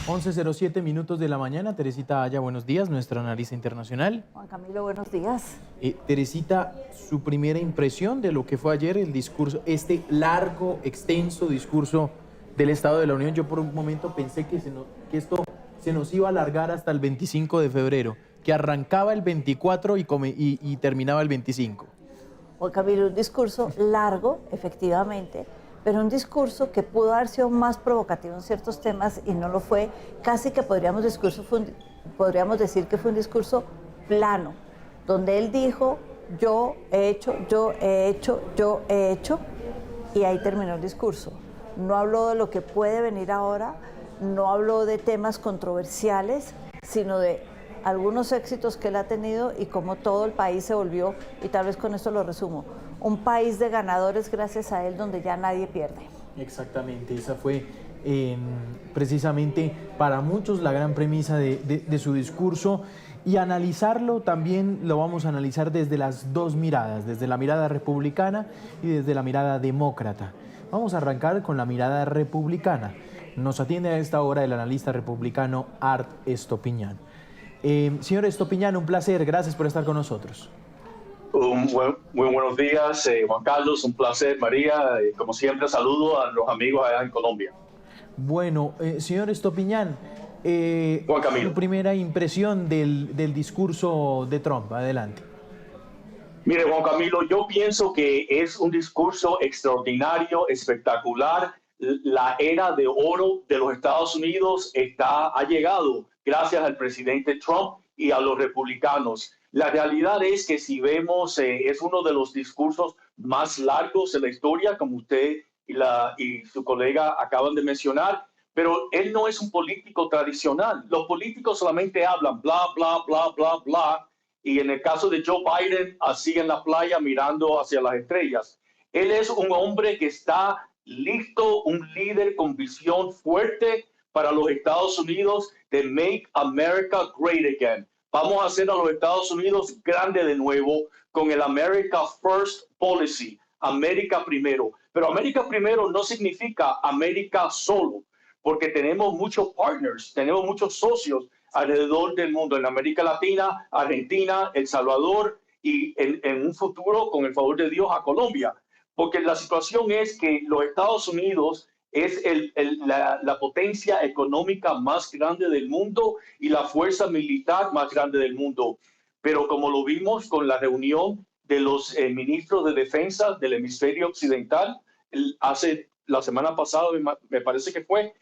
11:07 de la mañana. Teresita Aya, buenos días, nuestra analista internacional. Juan Camilo, buenos días. Teresita, su primera impresión de lo que fue ayer el discurso, este largo, extenso discurso del Estado de la Unión. Yo por un momento pensé que esto se nos iba a alargar hasta el 25 de febrero, que arrancaba el 24 y terminaba el 25. Juan Camilo, un discurso largo, efectivamente, pero un discurso que pudo haber sido más provocativo en ciertos temas y no lo fue. Casi que podríamos decir que fue un discurso plano, donde él dijo, yo he hecho, yo he hecho, yo he hecho, y ahí terminó el discurso. No habló de lo que puede venir ahora, no habló de temas controversiales, sino de algunos éxitos que él ha tenido y cómo todo el país se volvió, y tal vez con esto lo resumo, un país de ganadores gracias a él, donde ya nadie pierde. Exactamente, esa fue precisamente para muchos la gran premisa de su discurso, y analizarlo también lo vamos a analizar desde las dos miradas, desde la mirada republicana y desde la mirada demócrata. Vamos a arrancar con la mirada republicana. Nos atiende a esta hora el analista republicano Art Estopiñán. Señor Estopiñán, un placer, gracias por estar con nosotros. Muy buenos días, Juan Carlos, un placer, María. Como siempre, saludo a los amigos allá en Colombia. Bueno, señor Estopiñán, Juan Camilo, su primera impresión del discurso de Trump. Adelante. Mire, Juan Camilo, yo pienso que es un discurso extraordinario, espectacular. La era de oro de los Estados Unidos ha llegado gracias al presidente Trump y a los republicanos. La realidad es que si vemos, es uno de los discursos más largos en la historia, como usted y su colega acaban de mencionar, pero él no es un político tradicional. Los políticos solamente hablan bla, bla, bla, bla, bla, y en el caso de Joe Biden, así en la playa mirando hacia las estrellas. Él es un hombre que está listo, un líder con visión fuerte para los Estados Unidos de Make America Great Again. Vamos a hacer a los Estados Unidos grande de nuevo con el America First Policy, América primero. Pero América primero no significa América solo, porque tenemos muchos partners, tenemos muchos socios alrededor del mundo, en América Latina, Argentina, El Salvador y en un futuro, con el favor de Dios, a Colombia. Porque la situación es que los Estados Unidos es la potencia económica más grande del mundo y la fuerza militar más grande del mundo. Pero como lo vimos con la reunión de los ministros de defensa del hemisferio occidental, hace la semana pasada, me parece que fue,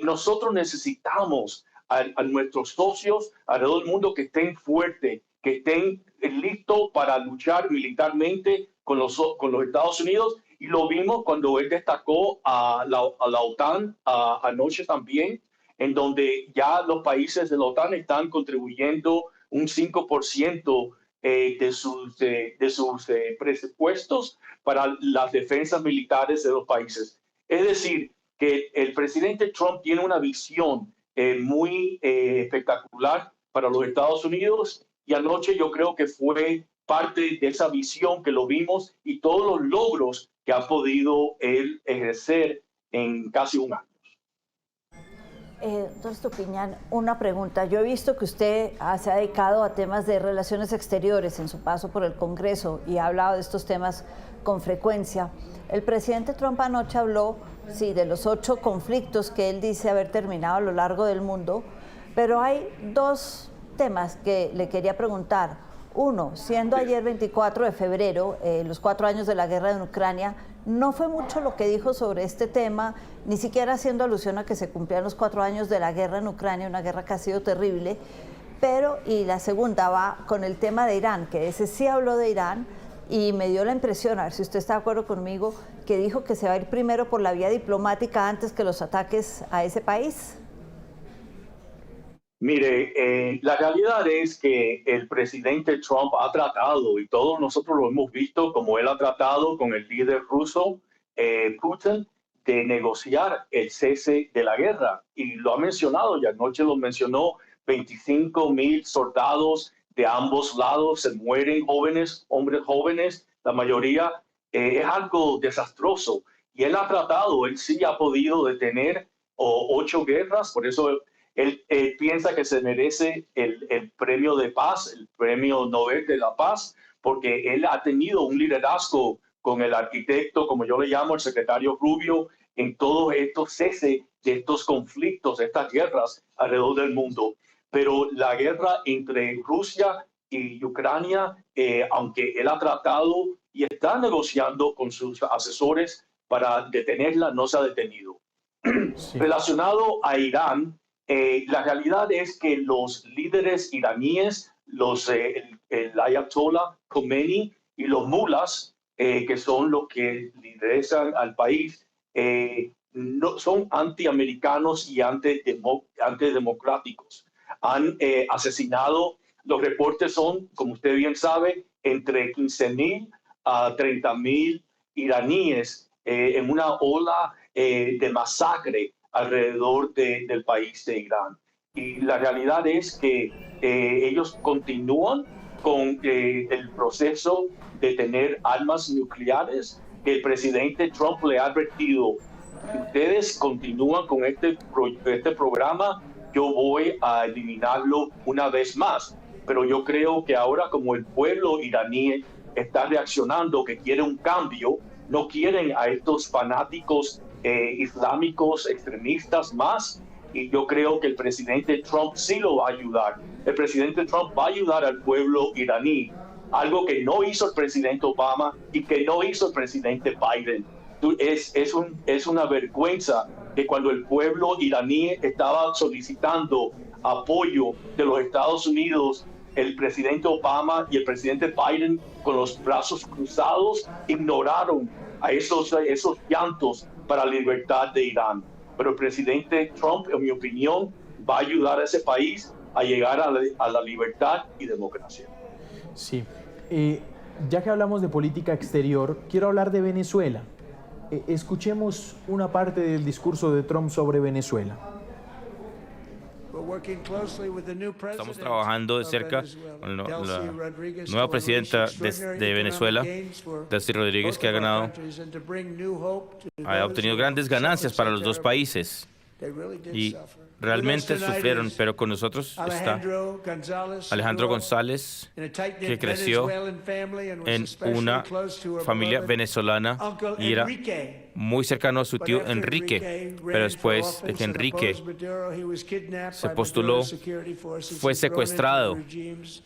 nosotros necesitamos a nuestros socios alrededor del mundo que estén fuertes, que estén listos para luchar militarmente con los Estados Unidos. Y lo vimos cuando él destacó a la OTAN anoche también, en donde ya los países de la OTAN están contribuyendo un 5% de sus presupuestos para las defensas militares de los países. Es decir, que el presidente Trump tiene una visión muy espectacular para los Estados Unidos, y anoche yo creo que fue parte de esa visión que lo vimos y todos los logros que ha podido él ejercer en casi un año. Doctor Estopiñán, una pregunta. Yo he visto que usted se ha dedicado a temas de relaciones exteriores en su paso por el Congreso y ha hablado de estos temas con frecuencia. El presidente Trump anoche habló, sí, de los 8 conflictos que él dice haber terminado a lo largo del mundo, pero hay 2 temas que le quería preguntar. Uno, siendo ayer 24 de febrero, los 4 años de la guerra en Ucrania, no fue mucho lo que dijo sobre este tema, ni siquiera haciendo alusión a que se cumplían los 4 años de la guerra en Ucrania, una guerra que ha sido terrible. Pero, y la segunda va con el tema de Irán, que ese sí habló de Irán, y me dio la impresión, a ver si usted está de acuerdo conmigo, que dijo que se va a ir primero por la vía diplomática antes que los ataques a ese país. Mire, la realidad es que el presidente Trump ha tratado, y todos nosotros lo hemos visto, como él ha tratado con el líder ruso, Putin, de negociar el cese de la guerra. Y lo ha mencionado, y anoche lo mencionó, 25,000 soldados de ambos lados se mueren, jóvenes, hombres jóvenes, la mayoría. Es algo desastroso. Y él ha tratado, él sí ha podido detener 8 guerras, por eso Él piensa que se merece el premio de paz, el premio Nobel de la Paz, porque él ha tenido un liderazgo con el arquitecto, como yo le llamo, el secretario Rubio, en todos estos ceses de estos conflictos, de estas guerras alrededor del mundo. Pero la guerra entre Rusia y Ucrania, aunque él ha tratado y está negociando con sus asesores para detenerla, no se ha detenido. Sí. Relacionado a Irán, la realidad es que los líderes iraníes, el Ayatollah Khomeini y los mulas, que son los que lideran al país, no, son antiamericanos y antidemocráticos. Han asesinado, los reportes son, como usted bien sabe, entre 15,000 a 30,000 iraníes en una ola de masacre alrededor del país de Irán. Y la realidad es que ellos continúan con el proceso de tener armas nucleares, que el presidente Trump le ha advertido: si ustedes continúan con este programa, yo voy a eliminarlo una vez más. Pero yo creo que ahora, como el pueblo iraní está reaccionando, que quiere un cambio, no quieren a estos fanáticos islámicos extremistas más, y yo creo que el presidente Trump sí lo va a ayudar. El presidente Trump va a ayudar al pueblo iraní, algo que no hizo el presidente Obama y que no hizo el presidente Biden. Es una vergüenza que cuando el pueblo iraní estaba solicitando apoyo de los Estados Unidos, el presidente Obama y el presidente Biden, con los brazos cruzados, ignoraron a esos llantos para la libertad de Irán. Pero el presidente Trump, en mi opinión, va a ayudar a ese país a llegar a la libertad y democracia. Sí. Ya que hablamos de política exterior, quiero hablar de Venezuela. Escuchemos una parte del discurso de Trump sobre Venezuela. Estamos trabajando de cerca con la nueva presidenta de Venezuela, Delcy Rodríguez, que ha obtenido grandes ganancias para los dos países. Y realmente sufrieron, pero con nosotros está Alejandro González, que creció en una familia venezolana y era muy cercano a su tío Enrique, pero después de que Enrique se postuló, fue secuestrado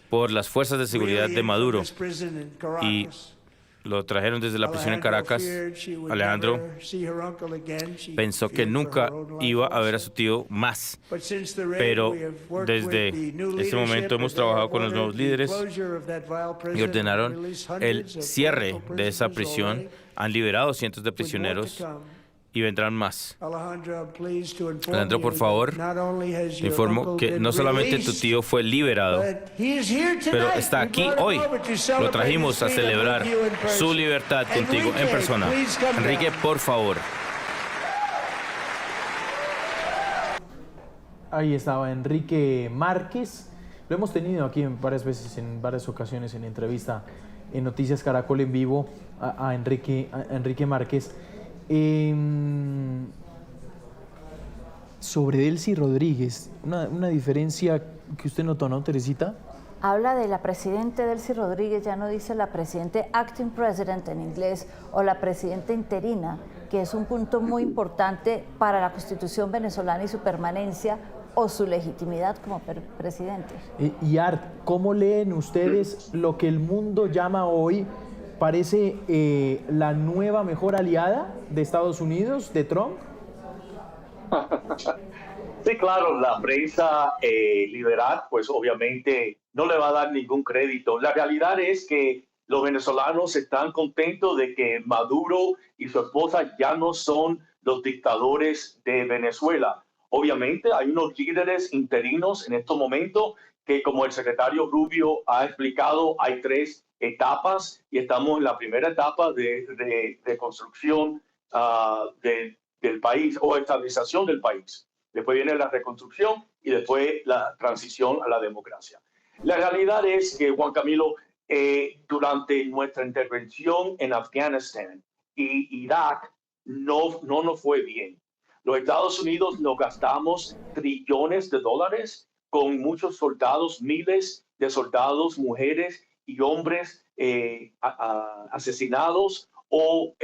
por las fuerzas de seguridad de Maduro y lo trajeron desde la prisión en Caracas. Alejandro pensó que nunca iba a ver a su tío más, pero desde ese momento hemos trabajado con los nuevos líderes y ordenaron el cierre de esa prisión. Han liberado cientos de prisioneros y vendrán más. Alejandro, por favor, te informo que no solamente tu tío fue liberado, pero está aquí hoy. Lo trajimos a celebrar su libertad contigo en persona. Enrique, por favor. Ahí estaba Enrique Márquez. Lo hemos tenido aquí varias veces, en varias ocasiones, en entrevista en Noticias Caracol en vivo a Enrique Márquez. Sobre Delcy Rodríguez, una diferencia que usted notó, ¿no, Teresita? Habla de la presidente Delcy Rodríguez, ya no dice la presidente acting president en inglés o la presidenta interina, que es un punto muy importante para la Constitución venezolana y su permanencia o su legitimidad como presidente. Y Art, ¿cómo leen ustedes lo que el mundo llama hoy, parece la nueva mejor aliada de Estados Unidos, de Trump? Sí, claro, la prensa liberal, pues obviamente no le va a dar ningún crédito. La realidad es que los venezolanos están contentos de que Maduro y su esposa ya no son los dictadores de Venezuela. Obviamente hay unos líderes interinos en estos momentos que, como el secretario Rubio ha explicado, hay 3 etapas y estamos en la primera etapa de construcción del país o estabilización del país. Después viene la reconstrucción y después la transición a la democracia. La realidad es que, Juan Camilo, durante nuestra intervención en Afganistán y Irak no nos fue bien. Los Estados Unidos nos gastamos trillones de dólares con muchos soldados, miles de soldados, mujeres y hombres asesinados o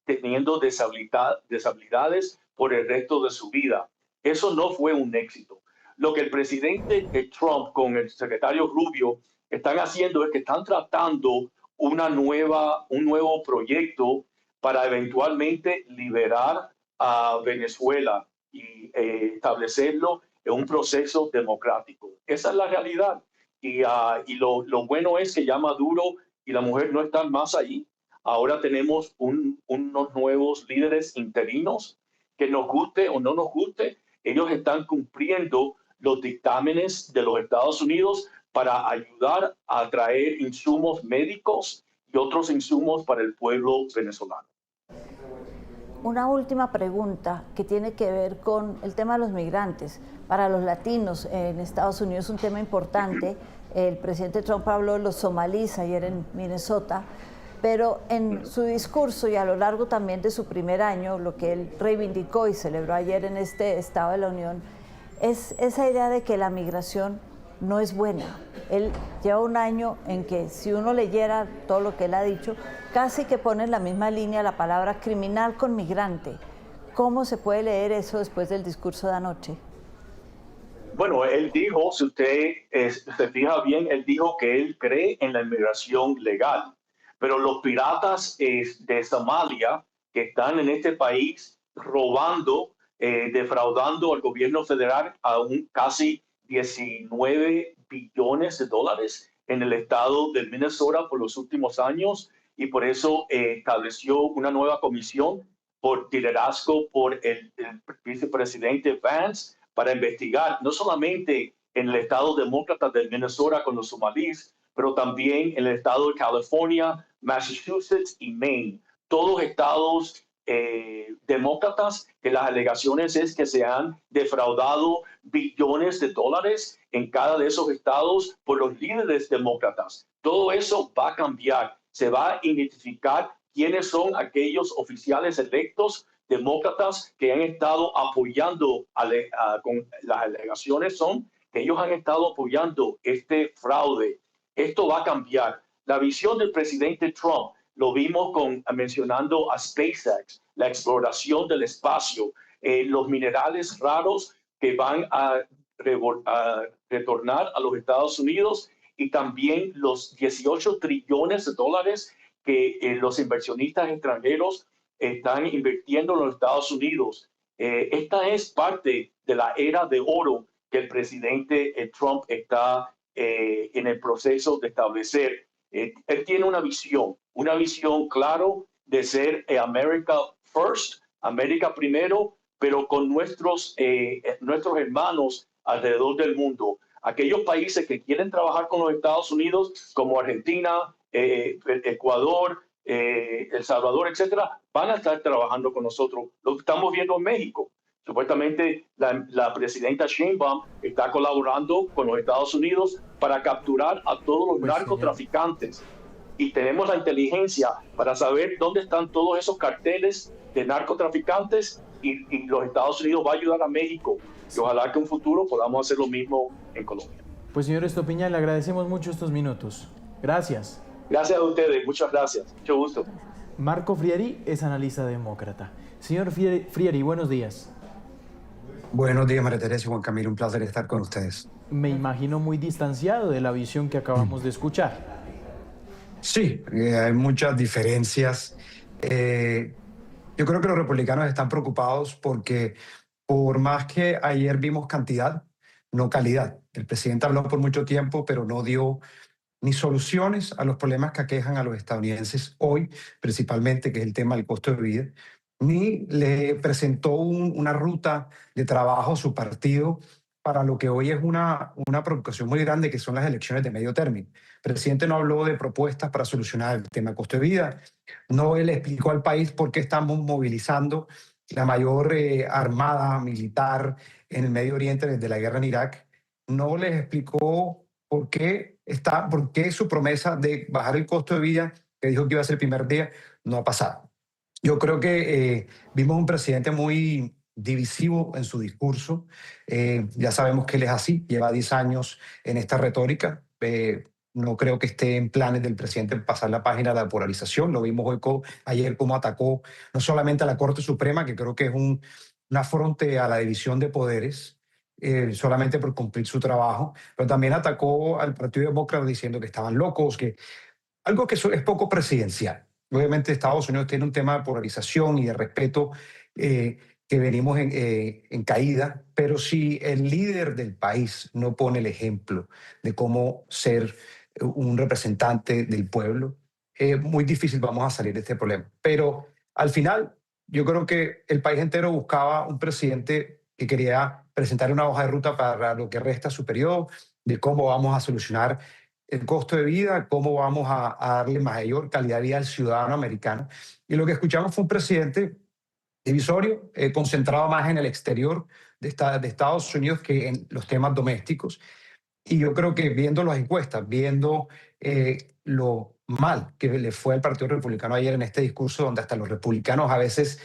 teniendo deshabilidades por el resto de su vida. Eso no fue un éxito. Lo que el presidente Trump con el secretario Rubio están haciendo es que están tratando un nuevo proyecto para eventualmente liberar a Venezuela y establecerlo en un proceso democrático. Esa es la realidad. Y lo bueno es que ya Maduro y la mujer no están más allí. Ahora tenemos unos nuevos líderes interinos que nos guste o no nos guste, ellos están cumpliendo los dictámenes de los Estados Unidos para ayudar a traer insumos médicos y otros insumos para el pueblo venezolano. Una última pregunta que tiene que ver con el tema de los migrantes. Para los latinos en Estados Unidos es un tema importante. El presidente Trump habló de los somalíes ayer en Minnesota, pero en su discurso y a lo largo también de su primer año, lo que él reivindicó y celebró ayer en este Estado de la Unión, es esa idea de que la migración no es buena. Él lleva un año en que si uno leyera todo lo que él ha dicho, casi que pone en la misma línea la palabra criminal con migrante. ¿Cómo se puede leer eso después del discurso de anoche? Bueno, él dijo, si usted se fija bien, él dijo que él cree en la inmigración legal, pero los piratas de Somalia que están en este país robando, defraudando al gobierno federal a un casi 19 billones de dólares en el estado de Minnesota por los últimos años, y por eso estableció una nueva comisión por liderazgo por el vicepresidente Vance para investigar no solamente en el estado demócrata de Minnesota con los somalíes, pero también en el estado de California, Massachusetts y Maine. Todos estados demócratas, que las alegaciones es que se han defraudado billones de dólares en cada de esos estados por los líderes demócratas. Todo eso va a cambiar. Se va a identificar quiénes son aquellos oficiales electos demócratas que han estado apoyando con las alegaciones son que ellos han estado apoyando este fraude. Esto va a cambiar. La visión del presidente Trump lo vimos mencionando a SpaceX, la exploración del espacio, los minerales raros que van a retornar a los Estados Unidos y también los 18 trillones de dólares que los inversionistas extranjeros están invirtiendo en los Estados Unidos. Esta es parte de la era de oro que el presidente Trump está en el proceso de establecer. Él tiene una visión claro de ser America First, América primero, pero con nuestros hermanos alrededor del mundo. Aquellos países que quieren trabajar con los Estados Unidos, como Argentina, Ecuador, El Salvador, etcétera, van a estar trabajando con nosotros. Lo estamos viendo en México. Supuestamente la presidenta Sheinbaum está colaborando con los Estados Unidos para capturar a todos los narcotraficantes. Y tenemos la inteligencia para saber dónde están todos esos carteles de narcotraficantes y los Estados Unidos va a ayudar a México. Y ojalá que en un futuro podamos hacer lo mismo en Colombia. Pues señor Estopiñán, le agradecemos mucho estos minutos. Gracias. Gracias a ustedes, muchas gracias. Mucho gusto. Marco Frieri es analista demócrata. Señor Frieri, buenos días. Buenos días, María Teresa y Juan Camilo, un placer estar con ustedes. Me imagino muy distanciado de la visión que acabamos de escuchar. Sí, hay muchas diferencias. Yo creo que los republicanos están preocupados porque por más que ayer vimos cantidad, no calidad. El presidente habló por mucho tiempo, pero no dio ni soluciones a los problemas que aquejan a los estadounidenses hoy, principalmente, que es el tema del costo de vida, ni le presentó una ruta de trabajo a su partido para lo que hoy es una preocupación muy grande, que son las elecciones de medio término. El presidente no habló de propuestas para solucionar el tema del costo de vida, no le explicó al país por qué estamos movilizando la mayor armada militar en el Medio Oriente desde la guerra en Irak, no les explicó por qué su promesa de bajar el costo de vida, que dijo que iba a ser el primer día, no ha pasado. Yo creo que vimos un presidente muy divisivo en su discurso. Ya sabemos que él es así, lleva 10 años en esta retórica. No creo que esté en planes del presidente pasar la página de la polarización. Lo vimos ayer cómo atacó no solamente a la Corte Suprema, que creo que es un afronte a la división de poderes, solamente por cumplir su trabajo, pero también atacó al Partido Demócrata diciendo que estaban locos, algo que es poco presidencial. Obviamente Estados Unidos tiene un tema de polarización y de respeto que venimos en caída, pero si el líder del país no pone el ejemplo de cómo ser un representante del pueblo, muy difícil vamos a salir de este problema. Pero al final, yo creo que el país entero buscaba un presidente que quería presentar una hoja de ruta para lo que resta su periodo, de cómo vamos a solucionar el costo de vida, cómo vamos a darle mayor calidad de vida al ciudadano americano. Y lo que escuchamos fue un presidente divisorio, concentrado más en el exterior de Estados Unidos que en los temas domésticos. Y yo creo que viendo las encuestas, viendo lo mal que le fue al Partido Republicano ayer en este discurso, donde hasta los republicanos a veces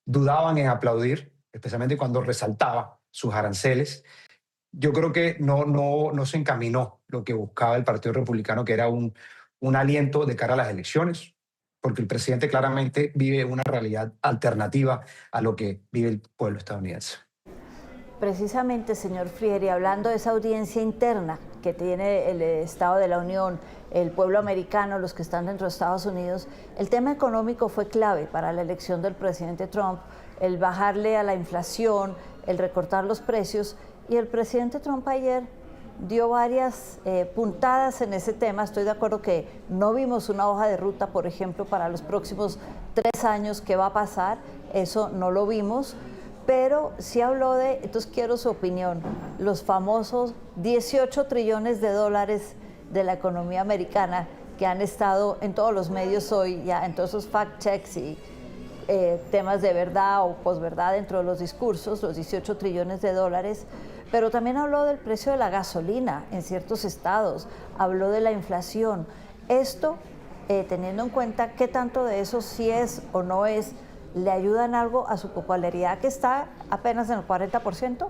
dudaban en aplaudir, especialmente cuando resaltaba sus aranceles, yo creo que no se encaminó lo que buscaba el Partido Republicano, que era un aliento de cara a las elecciones, porque el presidente claramente vive una realidad alternativa a lo que vive el pueblo estadounidense. Precisamente, señor Frieri, hablando de esa audiencia interna que tiene el Estado de la Unión, el pueblo americano, los que están dentro de Estados Unidos, el tema económico fue clave para la elección del presidente Trump, el bajarle a la inflación, el recortar los precios, y el presidente Trump ayer dio varias puntadas en ese tema. Estoy de acuerdo que no vimos una hoja de ruta, por ejemplo, para los próximos 3 años, ¿qué va a pasar? Eso no lo vimos. Pero sí habló de, entonces quiero su opinión, los famosos 18 trillones de dólares de la economía americana que han estado en todos los medios hoy, ya en todos esos fact checks y temas de verdad o posverdad dentro de los discursos, los 18 trillones de dólares. Pero también habló del precio de la gasolina en ciertos estados, habló de la inflación. Esto, teniendo en cuenta qué tanto de eso sí es o no es, ¿le ayuda en algo a su popularidad que está apenas en el 40%?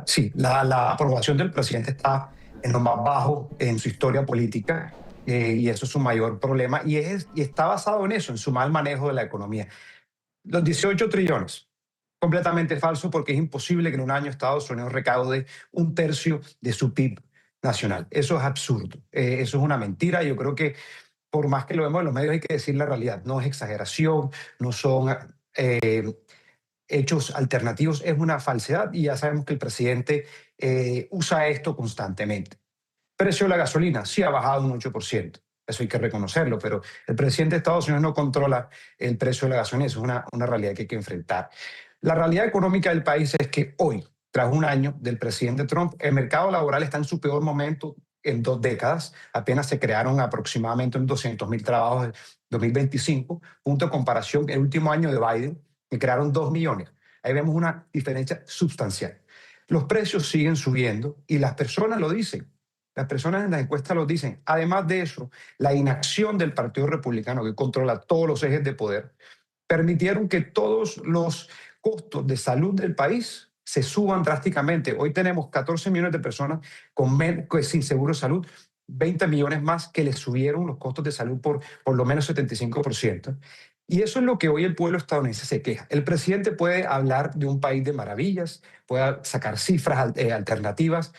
Sí, la aprobación del presidente está en lo más bajo en su historia política y eso es su mayor problema y está basado en eso, en su mal manejo de la economía. Los 18 trillones, completamente falso porque es imposible que en un año Estados Unidos recaude 1/3 de su PIB nacional. Eso es absurdo, eso es una mentira. Yo creo que por más que lo vemos en los medios, hay que decir la realidad. No es exageración, no son hechos alternativos, es una falsedad y ya sabemos que el presidente usa esto constantemente. Precio de la gasolina sí ha bajado un 8%, eso hay que reconocerlo, pero el presidente de Estados Unidos no controla el precio de la gasolina, eso es una realidad que hay que enfrentar. La realidad económica del país es que hoy, tras un año del presidente Trump, el mercado laboral está en su peor momento en 2 décadas, apenas se crearon aproximadamente 200,000 trabajos en 2025, punto de comparación el último año de Biden, que crearon 2 millones. Ahí vemos una diferencia sustancial. Los precios siguen subiendo y las personas lo dicen. Las personas en las encuestas lo dicen. Además de eso, la inacción del Partido Republicano, que controla todos los ejes de poder, permitieron que todos los costos de salud del país se suban drásticamente. Hoy tenemos 14 millones de personas sin seguro de salud, 20 millones más que les subieron los costos de salud por lo menos 75%. Y eso es lo que hoy el pueblo estadounidense se queja. El presidente puede hablar de un país de maravillas, puede sacar cifras alternativas,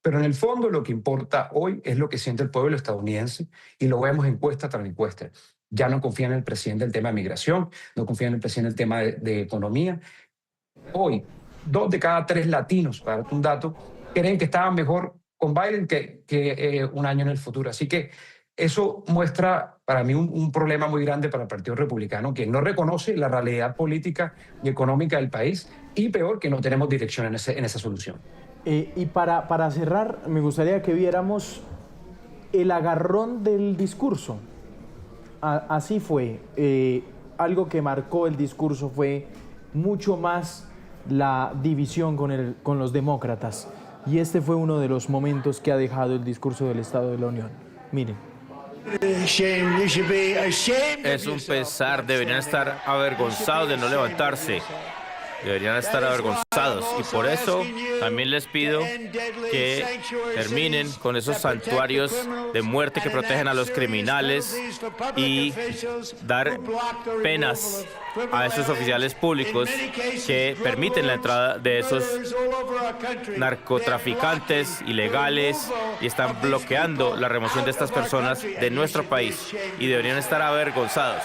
pero en el fondo lo que importa hoy es lo que siente el pueblo estadounidense y lo vemos encuesta tras encuesta. Ya no confían en el presidente en el tema de migración, no confían en el presidente en el tema de economía. Hoy, 2 de cada 3 latinos, para darte un dato, creen que estaban mejor con Biden que un año en el futuro. Así que eso muestra para mí un problema muy grande para el Partido Republicano, que no reconoce la realidad política y económica del país y peor, que no tenemos dirección en esa solución. Y para cerrar, me gustaría que viéramos el agarrón del discurso. Así fue. Algo que marcó el discurso fue mucho más la división con los demócratas. Y este fue uno de los momentos que ha dejado el discurso del Estado de la Unión. Miren. Es un pesar, deberían estar avergonzados de no levantarse. Deberían estar avergonzados y por eso también les pido que terminen con esos santuarios de muerte que protegen a los criminales y dar penas a esos oficiales públicos que permiten la entrada de esos narcotraficantes ilegales y están bloqueando la remoción de estas personas de nuestro país y deberían estar avergonzados.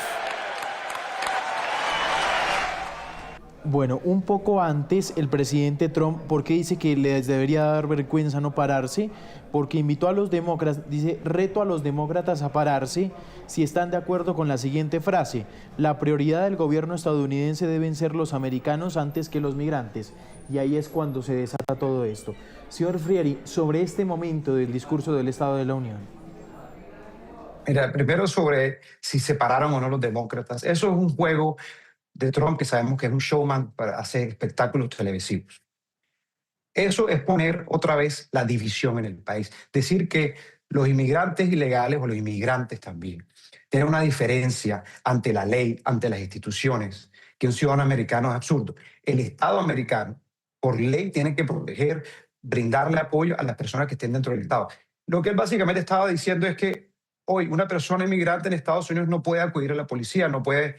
Bueno, un poco antes el presidente Trump, ¿por qué dice que les debería dar vergüenza no pararse? Porque invitó a los demócratas, dice, reto a los demócratas a pararse si están de acuerdo con la siguiente frase: la prioridad del gobierno estadounidense deben ser los americanos antes que los migrantes. Y ahí es cuando se desata todo esto. Señor Frieri, sobre este momento del discurso del Estado de la Unión. Mira, primero sobre si se pararon o no los demócratas. Eso es un juego de Trump, que sabemos que es un showman para hacer espectáculos televisivos. Eso es poner otra vez la división en el país. Decir que los inmigrantes ilegales o los inmigrantes también tienen una diferencia ante la ley, ante las instituciones, que un ciudadano americano es absurdo. El Estado americano, por ley, tiene que proteger, brindarle apoyo a las personas que estén dentro del Estado. Lo que él básicamente estaba diciendo es que hoy una persona inmigrante en Estados Unidos no puede acudir a la policía, no puede,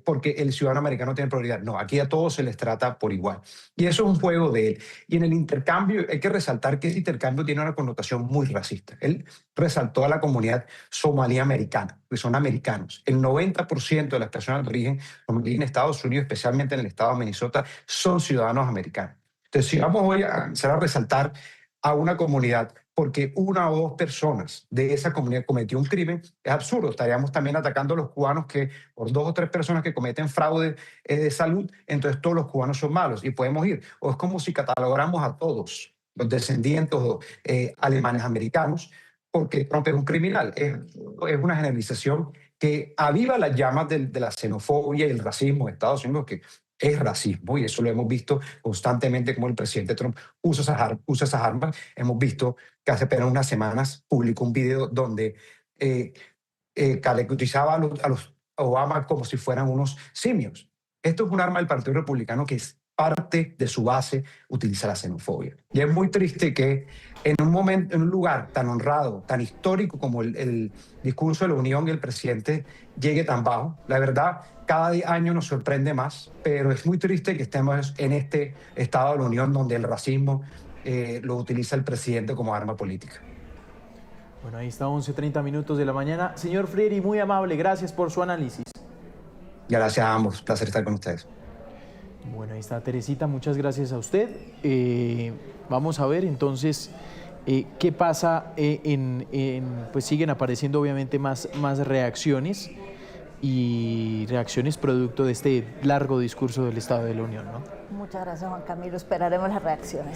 porque el ciudadano americano tiene prioridad. No, aquí a todos se les trata por igual. Y eso es un juego de él. Y en el intercambio hay que resaltar que ese intercambio tiene una connotación muy racista. Él resaltó a la comunidad somalí americana, que son americanos. El 90% de las personas de origen somalí en Estados Unidos, especialmente en el estado de Minnesota, son ciudadanos americanos. Entonces, si vamos hoy a empezar a resaltar a una comunidad porque una o dos personas de esa comunidad cometió un crimen, es absurdo. Estaríamos también atacando a los cubanos que por dos o tres personas que cometen fraude de salud, entonces todos los cubanos son malos y podemos ir. O es como si catalogáramos a todos los descendientes alemanes americanos porque Trump es un criminal. Es una generalización que aviva las llamas de la xenofobia y el racismo de Estados Unidos, que es racismo, y eso lo hemos visto constantemente como el presidente Trump usa esas armas. Hemos visto que hace apenas unas semanas publicó un video donde caricaturizaba a los Obama como si fueran unos simios. Esto es un arma del Partido Republicano que es parte de su base, utiliza la xenofobia. Y es muy triste que en un momento, en un lugar tan honrado, tan histórico como el discurso de la Unión y el presidente llegue tan bajo. La verdad, cada año nos sorprende más, pero es muy triste que estemos en este estado de la Unión donde el racismo lo utiliza el presidente como arma política. Bueno, ahí está, 11:30 minutos de la mañana. Señor Frieri, muy amable, gracias por su análisis. Gracias a ambos, placer estar con ustedes. Bueno, ahí está Teresita, muchas gracias a usted. Vamos a ver entonces qué pasa, pues siguen apareciendo obviamente más reacciones y reacciones producto de este largo discurso del Estado de la Unión, ¿no? Muchas gracias, Juan Camilo, esperaremos las reacciones.